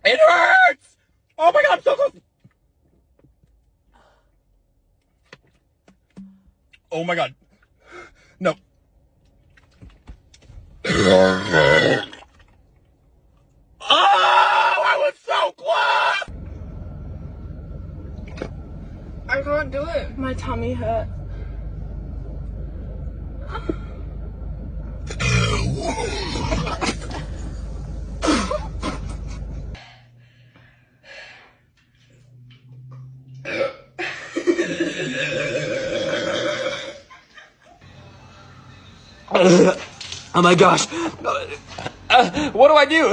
It hurts! Oh my god, I'm so close! Oh my god. No. Oh, I was so close! I can't do it. My tummy hurts. Oh my gosh. What do I do?